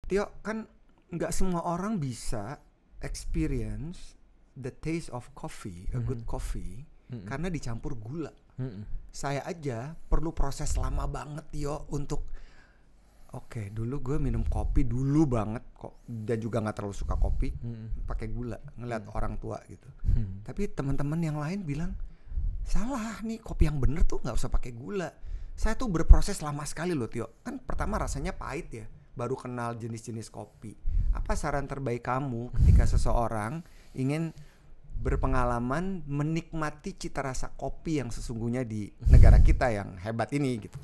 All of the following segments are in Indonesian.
Tio, kan nggak semua orang bisa experience the taste of coffee, a good coffee, karena dicampur gula. Saya aja perlu proses lama banget Tio untuk oke, dulu gue minum kopi dulu banget kok, dan juga nggak terlalu suka kopi pakai gula, ngeliat orang tua gitu. Tapi teman-teman yang lain bilang salah nih, kopi yang bener tuh nggak usah pakai gula. Saya tuh berproses lama sekali loh Tio. Kan pertama rasanya pahit ya, baru kenal jenis-jenis kopi. Apa saran terbaik kamu ketika seseorang ingin berpengalaman menikmati cita rasa kopi yang sesungguhnya di negara kita yang hebat ini gitu?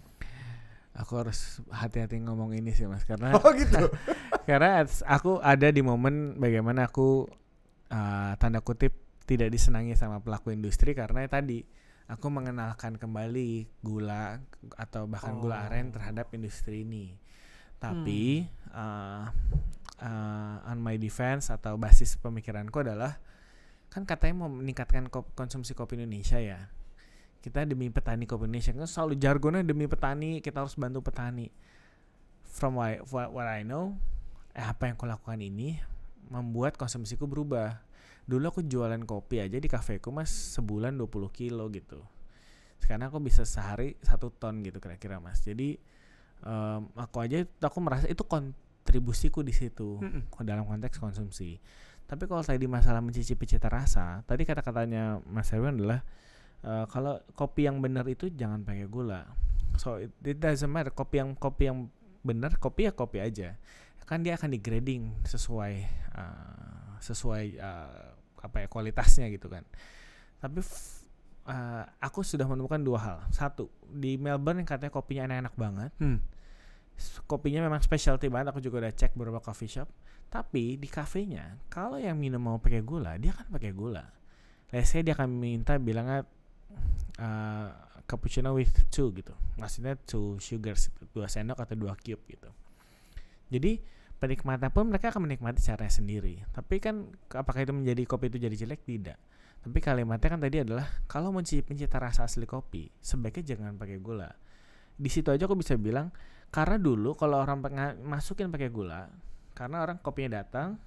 Aku harus hati-hati ngomong ini sih Mas, karena gitu. karena aku ada di momen bagaimana aku tanda kutip tidak disenangi sama pelaku industri, karena tadi aku mengenalkan kembali gula atau bahkan gula aren terhadap industri ini. Tapi on my defense atau basis pemikiranku adalah, kan katanya mau meningkatkan konsumsi kopi Indonesia ya. Kita demi petani kopi Indonesia, kan selalu jargonnya demi petani, kita harus bantu petani. From what I know, apa yang aku lakukan ini membuat konsumsiku berubah. Dulu aku jualan kopi aja di kafeku Mas sebulan 20 kilo gitu. Sekarang aku bisa sehari 1 ton gitu kira-kira Mas. Jadi aku merasa itu kontribusiku di situ dalam konteks konsumsi. Tapi kalau tadi masalah mencicipi cita rasa, tadi kata-katanya Mas Erwin adalah kalau kopi yang benar itu jangan pakai gula. So it doesn't matter, kopi yang benar, kopi ya kopi aja. Kan dia akan di-grading sesuai kualitasnya gitu kan. Tapi aku sudah menemukan 2 hal. Satu, di Melbourne yang katanya kopinya enak-enak banget. Kopinya memang specialty banget. Aku juga udah cek beberapa coffee shop. Tapi di kafenya, kalau yang minum mau pakai gula, dia akan pakai gula. Let's say dia akan minta bilangnya cappuccino with 2 gitu. Maksudnya 2 sugars, 2 sendok atau 2 cube gitu. Jadi penikmatnya pun mereka akan menikmati caranya sendiri. Tapi kan apakah itu menjadi kopi itu jadi jelek? Tidak. Tapi kalimatnya kan tadi adalah kalau mencicipi cita rasa asli kopi, sebaiknya jangan pakai gula. Di situ aja aku bisa bilang, karena dulu kalau orang masukin pakai gula, karena orang kopinya datang,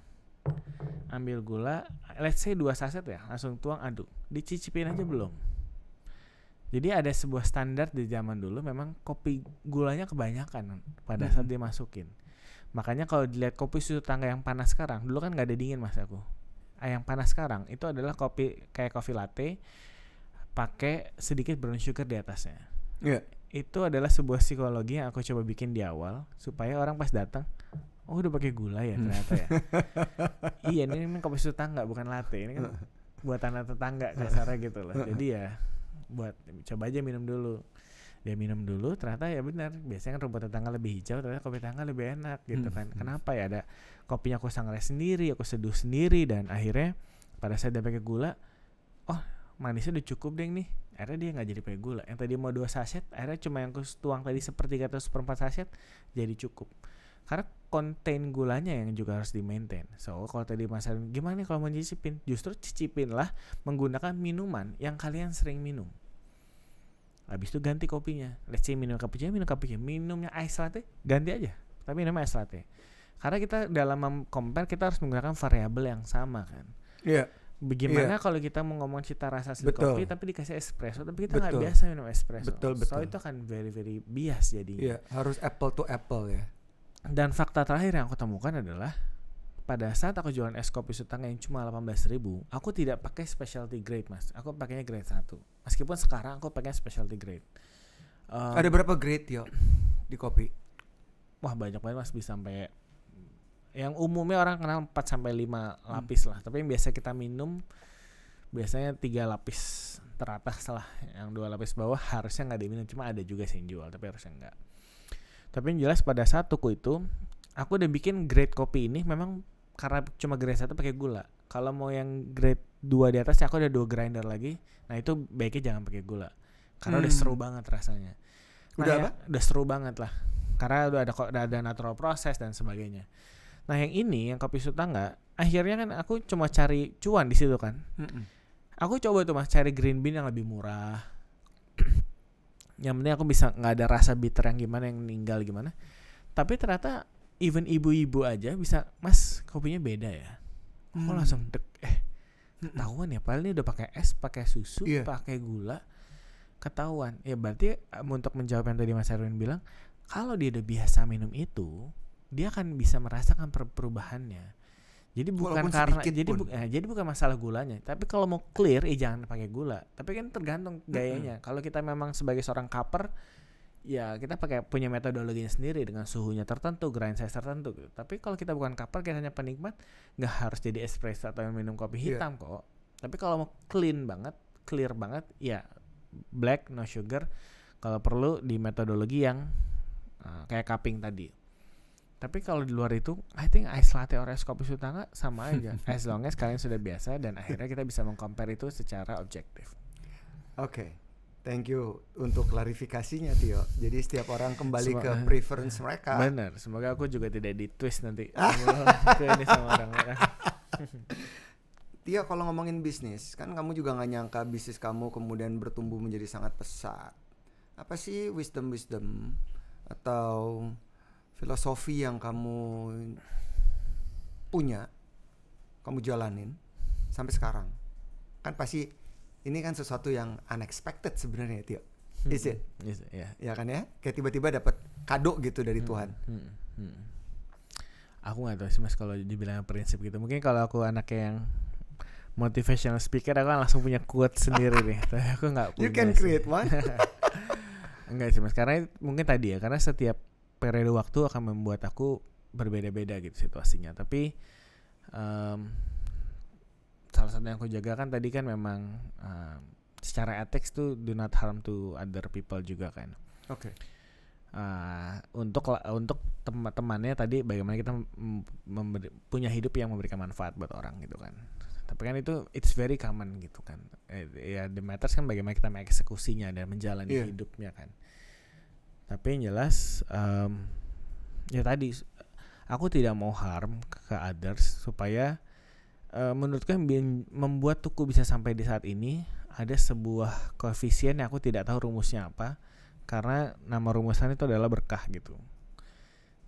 ambil gula, let's say 2 saset ya, langsung tuang aduk, dicicipin aja belum. Jadi ada sebuah standar di zaman dulu, memang kopi gulanya kebanyakan pada saat dimasukin. Makanya kalau dilihat kopi susu tangga yang panas sekarang, dulu kan nggak ada dingin Mas aku. Yang panas sekarang itu adalah kopi kayak kopi latte, pakai sedikit brown sugar di atasnya. Itu adalah sebuah psikologi yang aku coba bikin di awal supaya orang pas datang, oh udah pakai gula ya ternyata ya. Iya, ini memang kopi susu tangga bukan latte, ini kan buatan tetangga kasarnya gitu loh. Jadi ya buat coba aja minum dulu. Dia minum dulu, ternyata ya benar, biasanya kan rumput tetangga lebih hijau, ternyata kopi tetangga lebih enak gitu kan. Kenapa ya? Ada kopinya aku sangrai sendiri, aku seduh sendiri, dan akhirnya pada saat dia pakai gula, oh manisnya udah cukup deh nih. Akhirnya dia nggak jadi pakai gula. Yang tadi mau 2 saset, akhirnya cuma yang aku tuang tadi sepertiga atau 1/4 saset jadi cukup. Karena konten gulanya yang juga harus di-maintain. So kalau tadi masalah gimana nih kalau mau cicipin, justru cicipinlah menggunakan minuman yang kalian sering minum. Habis itu ganti kopinya. Let's say minum cappuccino, minumnya ice latte, ganti aja. Tapi minumnya ice latte. Karena kita dalam compare kita harus menggunakan variabel yang sama kan. Iya. Bagaimana kalau kita mau ngomong cita rasa asli kopi tapi dikasih espresso, tapi kita nggak biasa minum espresso. Betul. So itu akan very very bias jadinya. Iya, harus apple to apple ya. Dan fakta terakhir yang aku temukan adalah pada saat aku jualan es kopi Sutangga yang cuma 18.000, aku tidak pakai specialty grade Mas. Aku pakainya grade 1. Meskipun sekarang aku pakai specialty grade. Ada berapa grade yo di kopi? Wah banyak banget Mas, bisa sampai yang umumnya orang kenal 4-5 lapis lah. Tapi yang biasa kita minum biasanya 3 lapis teratas lah. Yang 2 lapis bawah harusnya nggak diminum, cuma ada juga sih yang jual, tapi harusnya enggak. Tapi yang jelas pada saat itu aku udah bikin grade kopi ini memang karena cuma grade 1 pakai gula. Kalau mau yang grade 2 di atas aku ada 2 grinder lagi. Nah itu baiknya jangan pakai gula. Karena udah seru banget rasanya. Udah seru banget lah. Karena udah ada natural process dan sebagainya. Nah yang ini, yang kopi Sutangga, akhirnya kan aku cuma cari cuan di situ kan. Aku coba tuh Mas cari green bean yang lebih murah. Yang penting aku bisa nggak ada rasa bitter yang gimana, yang meninggal gimana. Tapi ternyata even ibu-ibu aja bisa, Mas kopinya beda ya. Aku langsung ketahuan ya, padahal ini udah pakai es, pakai susu, pakai gula, ketahuan. Ya berarti untuk menjawab yang tadi Mas Erwin bilang, kalau dia udah biasa minum itu, dia akan bisa merasakan perubahannya. Jadi bukan karena jadi bukan masalah gulanya, tapi kalau mau clear jangan pakai gula. Tapi kan tergantung gayanya. Kalau kita memang sebagai seorang cuper, ya kita punya metodologinya sendiri dengan suhunya tertentu, grind size tertentu gitu. Tapi kalau kita bukan cuper, kita hanya penikmat, nggak harus jadi espresso atau minum kopi hitam kok. Tapi kalau mau clear banget, ya black no sugar. Kalau perlu di metodologi yang kayak cupping tadi. Tapi kalau di luar itu, I think ice latte or es kopi Sultana sama aja. As long as kalian sudah biasa dan akhirnya kita bisa meng-compare itu secara objektif. Oke. Thank you untuk klarifikasinya, Tio. Jadi setiap orang kembali ke preference mereka. Benar. Semoga aku juga tidak di-twist nanti. Ke ini sama orang. Tio, kalau ngomongin bisnis, kan kamu juga gak nyangka bisnis kamu kemudian bertumbuh menjadi sangat pesat. Apa sih wisdom atau filosofi yang kamu punya, kamu jalanin sampai sekarang? Kan pasti ini kan sesuatu yang unexpected sebenarnya, Tio. Is it? Ya kan ya? Kayak tiba-tiba dapat kado gitu dari Tuhan. Aku nggak tahu sih Mas kalau dibilang prinsip gitu. Mungkin kalau aku anak yang motivational speaker, aku kan langsung punya quote sendiri nih. Tapi aku nggak punya. You can create one. Enggak sih Mas, karena mungkin tadi ya, karena setiap periode waktu akan membuat aku berbeda-beda gitu situasinya. Tapi salah satu yang aku jaga kan tadi kan memang secara ethics tuh do not harm to other people juga kan. Oke. Untuk teman-temannya tadi bagaimana kita punya hidup yang memberikan manfaat buat orang gitu kan. Tapi kan itu it's very common gitu kan. Ya the matters kan bagaimana kita mengeksekusinya dan menjalani hidupnya kan. Tapi yang jelas ya tadi aku tidak mau harm ke others supaya menurutku yang membuat Tuku bisa sampai di saat ini ada sebuah koefisien yang aku tidak tahu rumusnya apa, karena nama rumusan itu adalah berkah gitu.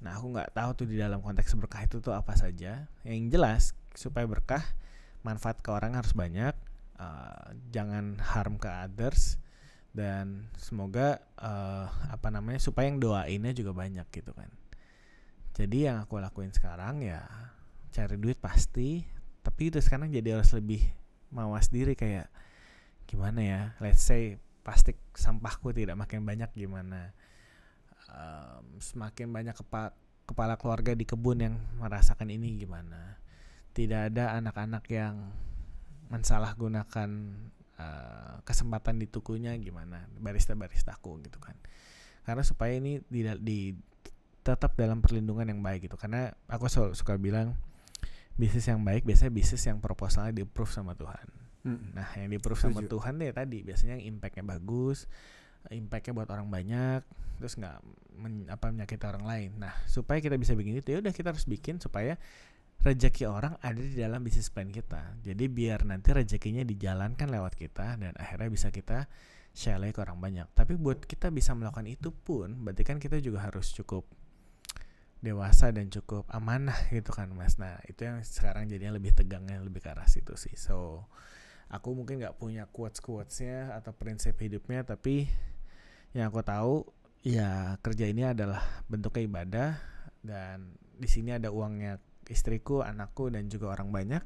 Nah aku nggak tahu tuh di dalam konteks berkah itu tuh apa saja. Yang jelas supaya berkah, manfaat ke orang harus banyak, jangan harm ke others. Dan semoga supaya yang doainnya juga banyak gitu kan. Jadi yang aku lakuin sekarang ya cari duit pasti, tapi itu sekarang jadi harus lebih mawas diri, kayak gimana ya, let's say plastik sampahku tidak makin banyak gimana, semakin banyak kepala keluarga di kebun yang merasakan ini gimana, tidak ada anak-anak yang mensalahgunakan kesempatan di Tukunya gimana, barista-baristaku gitu kan. Karena supaya ini tetap dalam perlindungan yang baik gitu. Karena aku suka bilang bisnis yang baik biasanya bisnis yang proposalnya di-approve sama Tuhan. Nah, yang di-approve sama Tuhan deh tadi biasanya yang impact-nya bagus, impact-nya buat orang banyak, terus nggak menyakiti orang lain. Nah, supaya kita bisa bikin itu, ya udah kita harus bikin supaya rezeki orang ada di dalam bisnis plan kita. Jadi biar nanti rezekinya dijalankan lewat kita dan akhirnya bisa kita share ke orang banyak. Tapi buat kita bisa melakukan itu pun berarti kan kita juga harus cukup dewasa dan cukup amanah gitu kan Mas. Nah itu yang sekarang jadinya lebih tegangnya lebih ke arah situ sih. So aku mungkin gak punya quotes-quotesnya atau prinsip hidupnya, tapi yang aku tahu ya kerja ini adalah bentuknya ibadah, dan di sini ada uangnya istriku, anakku, dan juga orang banyak.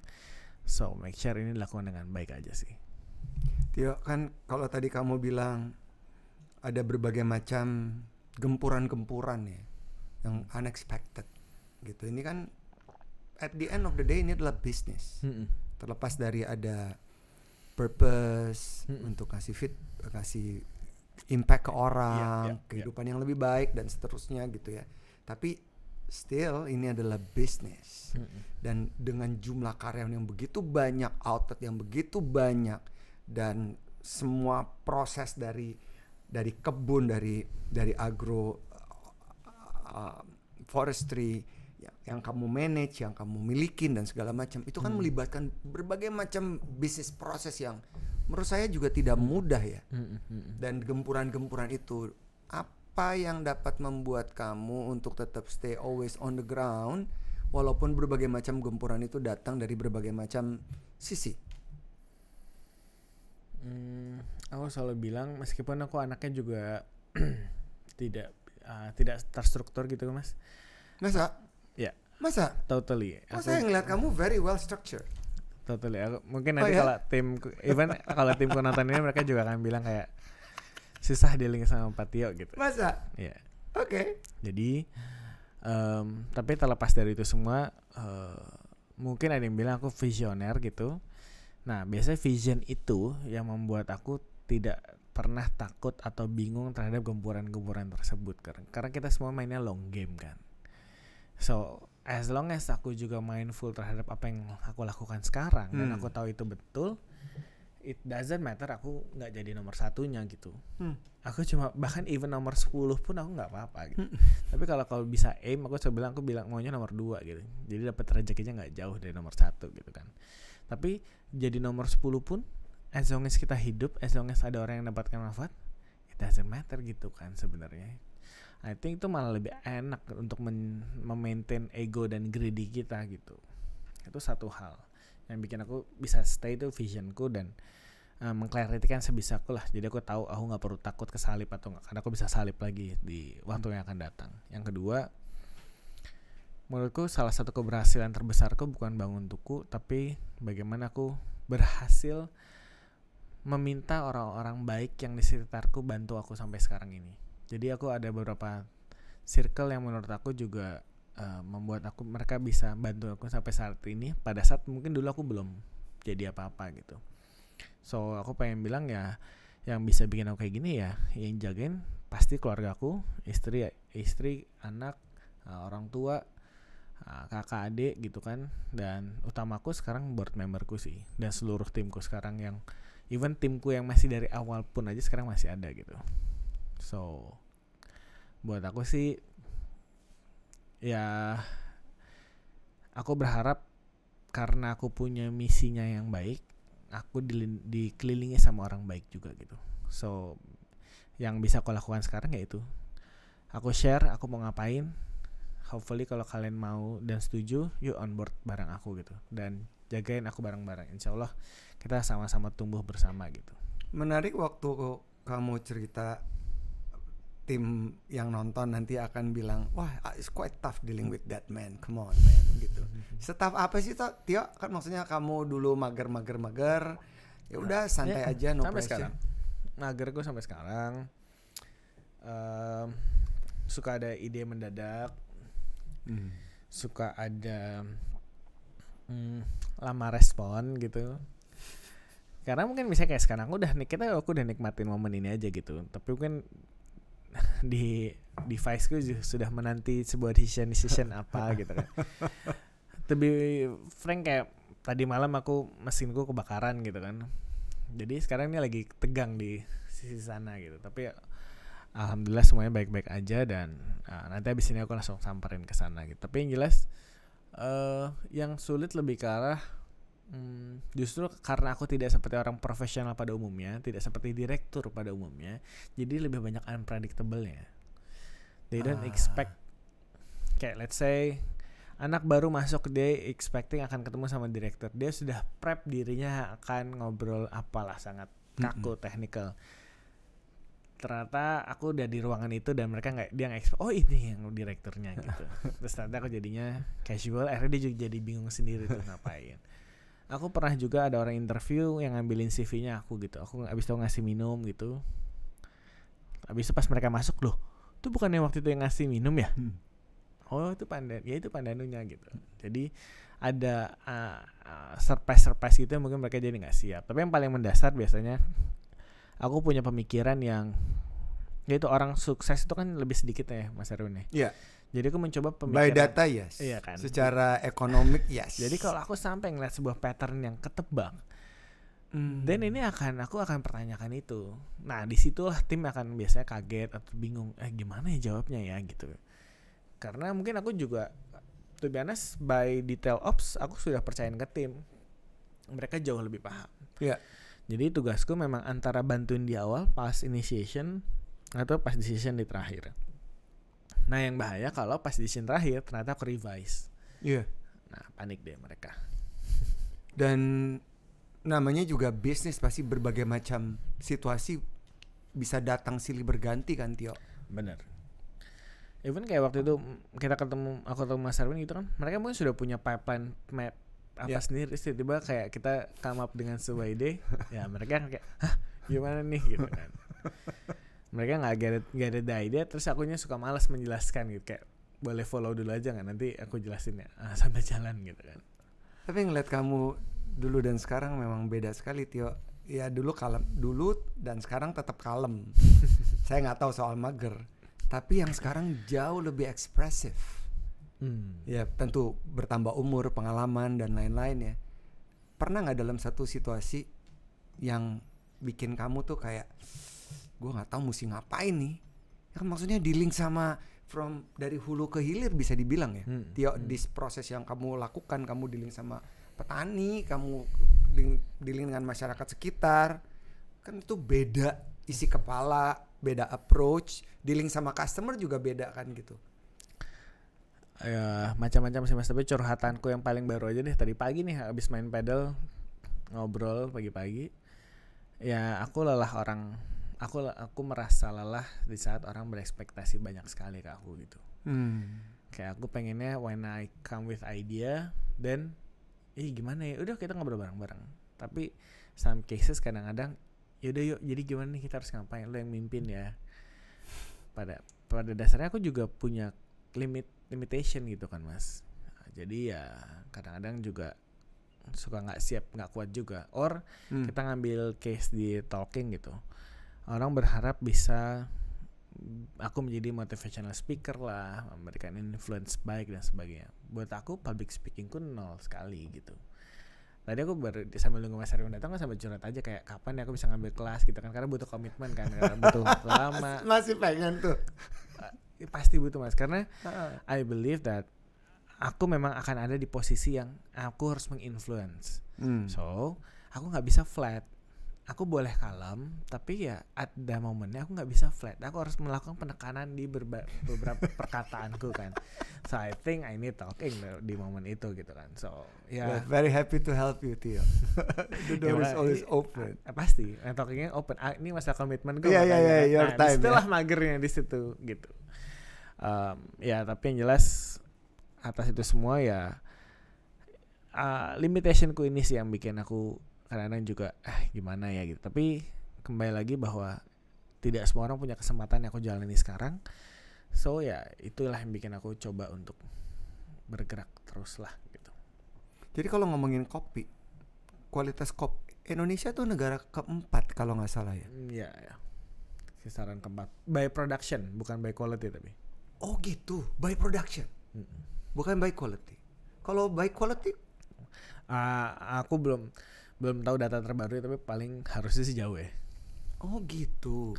So make sure ini dilakukan dengan baik aja sih. Tio, kan kalau tadi kamu bilang ada berbagai macam gempuran-gempuran ya, yang unexpected gitu. Ini kan at the end of the day ini adalah bisnis. Terlepas dari ada purpose untuk kasih impact ke orang, kehidupan yang lebih baik dan seterusnya gitu ya. Tapi still ini adalah bisnis. Dan dengan jumlah karyawan yang begitu banyak, outlet yang begitu banyak, dan semua proses dari kebun, dari agro forestry yang kamu manage, yang kamu milikin dan segala macam, itu kan melibatkan berbagai macam bisnis proses yang menurut saya juga tidak mudah ya. Dan gempuran-gempuran itu apa yang dapat membuat kamu untuk tetap stay always on the ground walaupun berbagai macam gempuran itu datang dari berbagai macam sisi? Aku selalu bilang meskipun aku anaknya juga tidak terstruktur gitu Mas. Masa? Ya. Masa? Totally. Saya ngeliat kamu very well structured. Totally. Mungkin nanti kalau tim, even kalau timku nonton ini mereka juga akan bilang kayak susah dealing sama Pak Tio gitu. Masa? Iya. Oke. Jadi, tapi terlepas dari itu semua, mungkin ada yang bilang aku visioner gitu. Nah, biasanya vision itu yang membuat aku tidak pernah takut atau bingung terhadap gempuran-gempuran tersebut karena kita semua mainnya long game kan. So as long as aku juga mindful terhadap apa yang aku lakukan sekarang dan aku tahu itu betul, it doesn't matter aku nggak jadi nomor satunya gitu. Aku cuma bahkan even nomor 10 pun aku nggak apa-apa gitu. Tapi kalau bisa aim, aku bilang maunya nomor 2 gitu. Jadi dapat rezekinya nggak jauh dari nomor 1 gitu kan. Tapi jadi nomor 10 pun as long as kita hidup, as long as ada orang yang dapatkan manfaat, it doesn't matter gitu kan sebenarnya. I think itu malah lebih enak untuk memaintain ego dan greedy kita gitu. Itu satu hal yang bikin aku bisa stay itu visionku dan mengklarifikasikan sebisaku lah. Jadi aku tahu aku nggak perlu takut kesalip atau nggak, karena aku bisa salip lagi di waktu yang akan datang. Yang kedua, menurutku salah satu keberhasilan terbesarku bukan bangun tuku, tapi bagaimana aku berhasil meminta orang-orang baik yang di sekitarku bantu aku sampai sekarang ini. Jadi aku ada beberapa circle yang menurut aku juga membuat mereka bisa bantu aku sampai saat ini. Pada saat mungkin dulu aku belum jadi apa-apa gitu. So aku pengen bilang ya, yang bisa bikin aku kayak gini ya, yang jagain pasti keluarga aku, istri, anak, orang tua, kakak adik gitu kan. Dan utamaku sekarang board memberku sih, dan seluruh timku sekarang yang even timku yang masih dari awal pun aja sekarang masih ada gitu. So buat aku sih ya, aku berharap karena aku punya misinya yang baik, aku dikelilingi sama orang baik juga gitu. So yang bisa aku lakukan sekarang yaitu aku share aku mau ngapain. Hopefully kalau kalian mau dan setuju, yuk on board bareng aku gitu, dan jagain aku bareng-bareng. Insya Allah kita sama-sama tumbuh bersama gitu. Menarik waktu kamu cerita tim yang nonton nanti akan bilang, wah it's quite tough dealing with that man, come on man gitu. Setaf apa sih Tio? Kan maksudnya kamu dulu mager, ya udah santai aja, no sampai pressure. Sekarang mager gue sampai sekarang. Suka ada ide mendadak, suka ada lama respon gitu. Karena mungkin misalnya kayak sekarang aku udah nikmatin momen ini aja gitu. Tapi mungkin di deviceku sudah menanti sebuah decision apa gitu kan. To be frank, kayak tadi malam mesinku kebakaran gitu kan. Jadi sekarang ini lagi tegang di sisi sana gitu. Tapi alhamdulillah semuanya baik-baik aja, dan nanti abis ini aku langsung samperin ke sana gitu. Tapi yang jelas yang sulit lebih ke arah justru karena aku tidak seperti orang profesional pada umumnya, tidak seperti direktur pada umumnya, jadi lebih banyak unpredictable-nya. They don't expect, kayak let's say anak baru masuk, dia expecting akan ketemu sama direktur, dia sudah prep dirinya akan ngobrol apalah sangat kaku technical. Ternyata aku udah di ruangan itu dan mereka dia nggak expect, oh ini yang direkturnya gitu. Terus ternyata aku jadinya casual, akhirnya dia juga jadi bingung sendiri tuh ngapain. Aku pernah juga ada orang interview yang ngambilin CV-nya aku gitu. Aku abis itu ngasih minum gitu. Abis itu pas mereka masuk, loh, itu bukannya waktu itu yang ngasih minum ya? Oh itu itu pandanunya gitu. Jadi ada surprise gitu yang mungkin mereka jadi nggak siap. Tapi yang paling mendasar biasanya aku punya pemikiran yang, yaitu orang sukses itu kan lebih sedikit ya Mas Erwin ya. Iya. Jadi aku mencoba pemikiran by data, yes. Iya kan. Secara ekonomik, yes. Jadi kalau aku sampai ngeliat sebuah pattern yang ketebak, dan ini aku akan pertanyakan itu. Nah disitulah tim akan biasanya kaget atau bingung, gimana ya jawabnya ya gitu. Karena mungkin aku juga, to be honest, by detail ops aku sudah percayain ke tim, mereka jauh lebih paham. Iya. Jadi tugasku memang antara bantuin di awal pas initiation, atau pas decision di terakhir. Nah yang bahaya kalau pas decision terakhir ternyata aku revise. Iya. Nah panik deh mereka. Dan namanya juga bisnis, pasti berbagai macam situasi bisa datang silih berganti kan Tio. Bener. Even kayak waktu itu aku ketemu Mas Arwin gitu kan, mereka mungkin sudah punya pipeline map apa sendiri, tiba-tiba kayak kita come up dengan sebuah ide, ya mereka kayak, hah gimana nih gitu kan. Mereka nggak get the idea, terus akunya suka malas menjelaskan gitu, kayak boleh follow dulu aja nggak, nanti aku jelasin ya, sambil jalan gitu kan. Tapi ngeliat kamu dulu dan sekarang memang beda sekali Tio. Ya dulu kalem, dulu dan sekarang tetap kalem. Saya nggak tahu soal mager, tapi yang sekarang jauh lebih ekspresif. Ya tentu bertambah umur, pengalaman dan lain-lain ya. Pernah nggak dalam satu situasi yang bikin kamu tuh kayak, gue nggak tahu mesti ngapain nih? Ya kan maksudnya dealing sama from dari hulu ke hilir bisa dibilang ya. Tio, di proses yang kamu lakukan, kamu dealing sama petani, kamu dealing dengan masyarakat sekitar, kan itu beda isi kepala, beda approach, dealing sama customer juga beda kan gitu. Ya macam-macam sih Mas, tapi curhatanku yang paling baru aja deh tadi pagi nih, habis main pedal ngobrol pagi-pagi. Ya aku merasa lelah di saat orang berekspektasi banyak sekali ke aku gitu. Kayak aku pengennya when I come with idea, then gimana ya, udah kita ngobrol bareng-bareng. Tapi some cases kadang-kadang yaudah yuk, jadi gimana nih, kita harus ngapain, lo yang mimpin ya. Pada dasarnya aku juga punya limitation gitu kan Mas. Jadi ya kadang-kadang juga suka nggak kuat juga. Or kita ngambil case di talking gitu, orang berharap bisa aku menjadi motivational speaker lah, memberikan influence baik dan sebagainya. Buat aku public speakingku 0 sekali gitu. Tadi aku baru sambil nunggu Mas Arwin datang kan sambil curhat aja kayak kapan ya aku bisa ngambil kelas gitu kan, karena butuh komitmen kan, karena butuh lama. Masih pengen tuh. Pasti butuh Mas, karena I believe that aku memang akan ada di posisi yang aku harus menginfluence. So aku nggak bisa flat. Aku boleh kalem, tapi ya ada momennya aku nggak bisa flat. Aku harus melakukan penekanan di beberapa perkataanku kan. So I think I need talking di momen itu gitu kan. So yeah. Very happy to help you Tio. The door is always open. Pasti, talkingnya open. Ini masalah komitmen gue. Iya, your time. Setelah magernya di situ gitu. Ya tapi yang jelas atas itu semua ya limitationku ini sih yang bikin aku kadang-kadang juga gimana ya gitu. Tapi kembali lagi bahwa tidak semua orang punya kesempatan yang aku jalani sekarang. So ya itulah yang bikin aku coba untuk bergerak terus lah gitu. Jadi kalau ngomongin kopi, kualitas kopi Indonesia tuh negara keempat kalau nggak salah ya. Iya ya. Kisaran keempat. By production, bukan by quality tapi. Oh gitu, by production. Bukan by quality. Kalau by quality aku belum tahu data terbaru, tapi paling harusnya sih jauh ya. Oh gitu.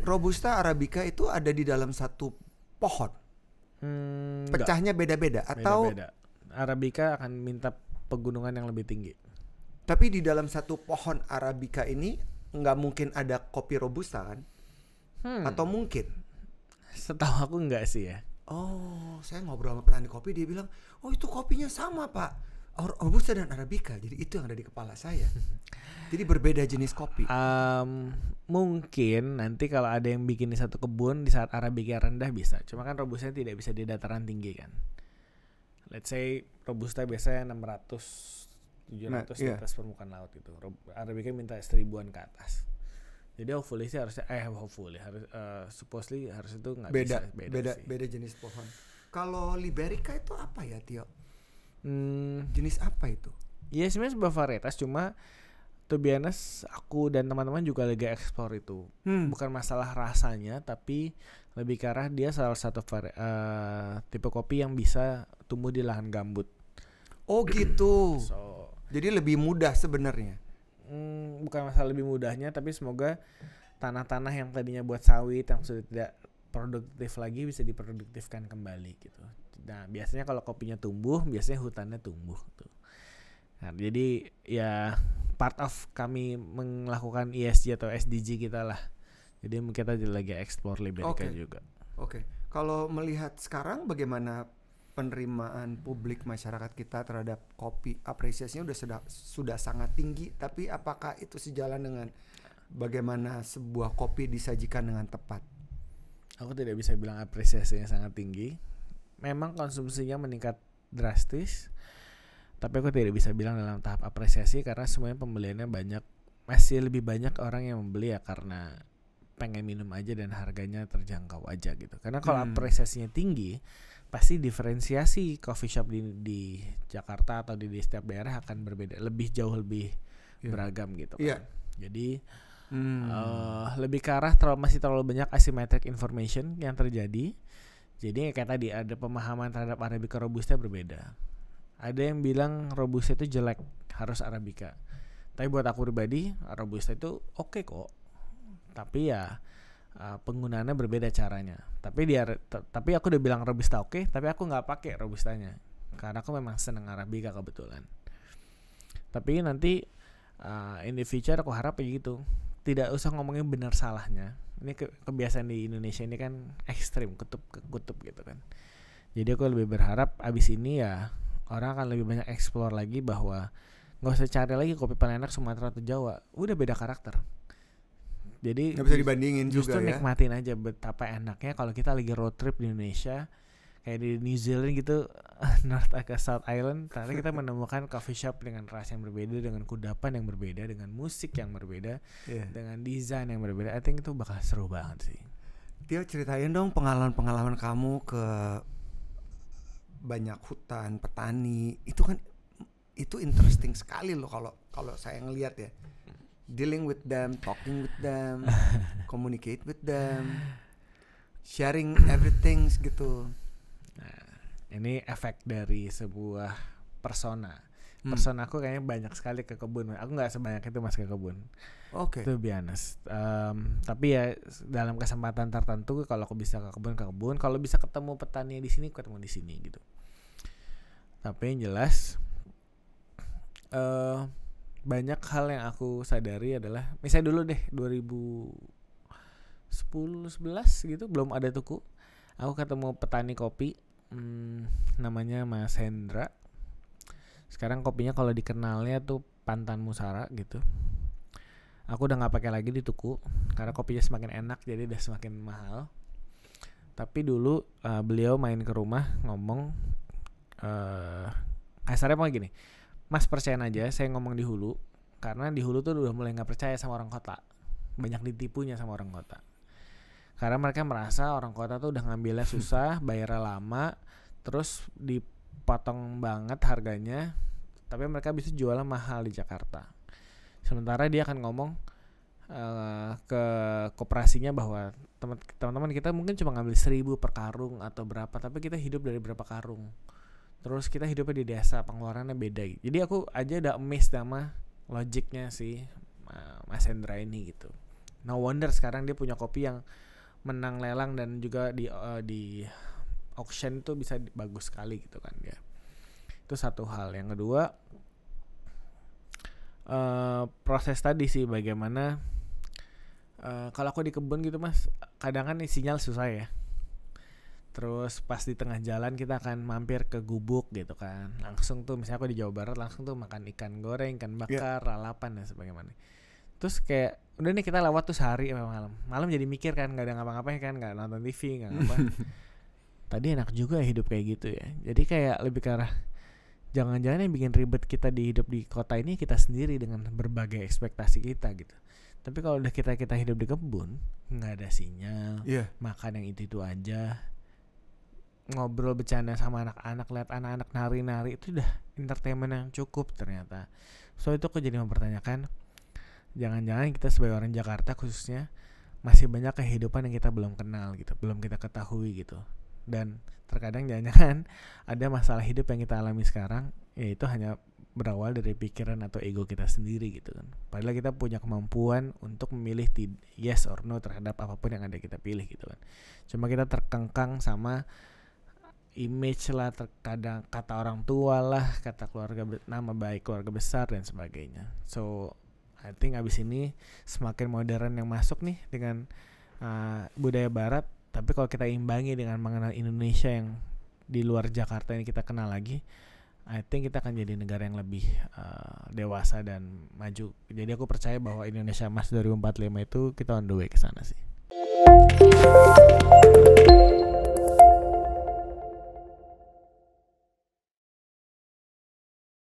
Robusta Arabica itu ada di dalam satu pohon. Pecahnya beda-beda atau beda-beda. Arabica akan minta pegunungan yang lebih tinggi. Tapi di dalam satu pohon Arabica ini nggak mungkin ada kopi Robusta kan? Atau mungkin? Setahu aku enggak sih ya. Oh, saya ngobrol sama petani kopi, dia bilang, oh itu kopinya sama Pak, Robusta dan Arabica. Jadi itu yang ada di kepala saya. Jadi berbeda jenis kopi. Mungkin nanti kalau ada yang bikin di satu kebun di saat Arabica rendah bisa. Cuma kan Robusta tidak bisa di dataran tinggi kan. Let's say Robusta biasanya 600-700 di atas permukaan laut gitu. Arabica minta 1000-an ke atas. Jadi hopefully sih harusnya supposedly harus itu nggak bisa beda jenis pohon. Kalau Liberica itu apa ya Tio? Jenis apa itu? Ya sebenarnya sebuah varietas, cuma to be honest aku dan teman-teman juga lagi explore itu. Bukan masalah rasanya, tapi lebih ke arah dia salah satu tipe kopi yang bisa tumbuh di lahan gambut. Oh gitu. Jadi lebih mudah sebenarnya. Bukan masalah lebih mudahnya, tapi semoga tanah-tanah yang tadinya buat sawit yang sudah tidak produktif lagi bisa diproduktifkan kembali gitu. Nah biasanya kalau kopinya tumbuh, biasanya hutannya tumbuh tuh. Nah, jadi ya part of kami melakukan ESG atau SDG kita lah. Jadi kita lagi explore Liberica juga. Oke. Kalau melihat sekarang bagaimana penerimaan publik masyarakat kita terhadap kopi, apresiasinya sudah sangat tinggi, tapi apakah itu sejalan dengan bagaimana sebuah kopi disajikan dengan tepat? Aku tidak bisa bilang apresiasinya sangat tinggi. Memang konsumsinya meningkat drastis, tapi aku tidak bisa bilang dalam tahap apresiasi karena semuanya pembeliannya banyak. Masih lebih banyak orang yang membeli ya karena pengen minum aja dan harganya terjangkau aja gitu. Karena kalau apresiasinya tinggi, pasti diferensiasi coffee shop di Jakarta atau di setiap daerah akan berbeda, jauh lebih beragam gitu kan. Jadi lebih ke arah masih terlalu banyak asymmetric information yang terjadi. Jadi kayak tadi ada pemahaman terhadap Arabica Robusta berbeda. Ada yang bilang Robusta itu jelek, harus Arabica. Tapi buat aku pribadi, Robusta itu oke kok. Tapi ya penggunaannya berbeda caranya. Tapi aku udah bilang Robusta oke, tapi aku nggak pakai Robustanya karena aku memang seneng Arabica kebetulan. Tapi nanti in the future aku harap kayak gitu. Tidak usah ngomongin benar salahnya. Ini kebiasaan di Indonesia ini kan ekstrim, kutub ke kutub gitu kan. Jadi aku lebih berharap abis ini ya orang akan lebih banyak explore lagi bahwa nggak usah cari lagi kopi paling enak Sumatera atau Jawa, udah beda karakter. Jadi nggak bisa dibandingin justru juga ya. Nikmatin aja betapa enaknya kalau kita lagi road trip di Indonesia, kayak di New Zealand gitu, North ke South Island, ternyata kita menemukan coffee shop dengan rasa yang berbeda, dengan kudapan yang berbeda, dengan musik yang berbeda, dengan desain yang berbeda. I think itu bakal seru banget sih. Tio, ceritain dong pengalaman kamu ke banyak hutan, petani. Itu interesting sekali loh kalau saya ngelihat ya. Dealing with them, talking with them, communicate with them, sharing everything gitu. Nah, ini efek dari sebuah persona. Persona aku kayaknya banyak sekali ke kebun. Aku nggak sebanyak itu mas ke kebun. Oke. To be honest. Tapi ya dalam kesempatan tertentu kalau aku bisa ke kebun. Kalau bisa ketemu petani di sini, ketemu di sini gitu. Tapi yang jelas banyak hal yang aku sadari adalah, misalnya dulu deh 2010-11 gitu belum ada tuku, aku ketemu petani kopi namanya Mas Hendra. Sekarang kopinya kalau dikenalnya tuh Pantan Musara gitu. Aku udah nggak pakai lagi di tuku karena kopinya semakin enak jadi udah semakin mahal. Tapi dulu beliau main ke rumah ngomong kasarnya mau gini, Mas percayain aja saya ngomong di Hulu, karena di Hulu tuh udah mulai gak percaya sama orang kota, banyak ditipunya sama orang kota. Karena mereka merasa orang kota tuh udah ngambilnya susah, bayarnya lama, terus dipotong banget harganya, tapi mereka bisa jualnya mahal di Jakarta. Sementara dia akan ngomong ke koperasinya bahwa teman-teman kita mungkin cuma ngambil 1.000 per karung atau berapa, tapi kita hidup dari berapa karung. Terus kita hidupnya di desa, pengeluarannya beda. Jadi aku aja udah amazed sama logiknya si Mas Hendra ini gitu. No wonder sekarang dia punya kopi yang menang lelang dan juga di auction tuh bisa bagus sekali gitu kan ya. Itu satu hal. Yang kedua proses tadi sih bagaimana kalau aku di kebun gitu mas, kadang kan sinyal susah ya. Terus pas di tengah jalan kita akan mampir ke gubuk gitu kan. Langsung tuh misalnya aku di Jawa Barat langsung tuh makan ikan goreng, ikan bakar, lalapan dan sebagainya. Terus kayak udah nih kita lewat tuh sehari sampai malam. Malam jadi mikir kan, enggak ada ngapa-ngapain kan, enggak nonton TV, enggak ngapa. Tadi enak juga hidup kayak gitu ya. Jadi kayak lebih ke arah jangan-jangan yang bikin ribet kita di hidup di kota ini kita sendiri dengan berbagai ekspektasi kita gitu. Tapi kalau udah kita hidup di kebun, enggak ada sinyal, makan yang itu aja. Ngobrol bercanda sama anak-anak, lihat anak-anak nari-nari, itu udah entertainment yang cukup ternyata. So itu aku jadi mempertanyakan, jangan-jangan kita sebagai orang Jakarta khususnya masih banyak kehidupan yang kita belum kenal gitu, belum kita ketahui gitu. Dan terkadang jangan-jangan ada masalah hidup yang kita alami sekarang, yaitu hanya berawal dari pikiran atau ego kita sendiri gitu kan. Padahal kita punya kemampuan untuk memilih yes or no terhadap apapun yang ada kita pilih gitu kan. Cuma kita terkengkang sama image lah, terkadang kata orang tua lah, kata keluarga, nama baik keluarga besar dan sebagainya. So I think abis ini semakin modern yang masuk nih dengan budaya barat, tapi kalau kita imbangi dengan mengenal Indonesia yang di luar Jakarta ini kita kenal lagi, I think kita akan jadi negara yang lebih dewasa dan maju. Jadi aku percaya bahwa Indonesia Emas 2045 itu kita on the way ke sana sih.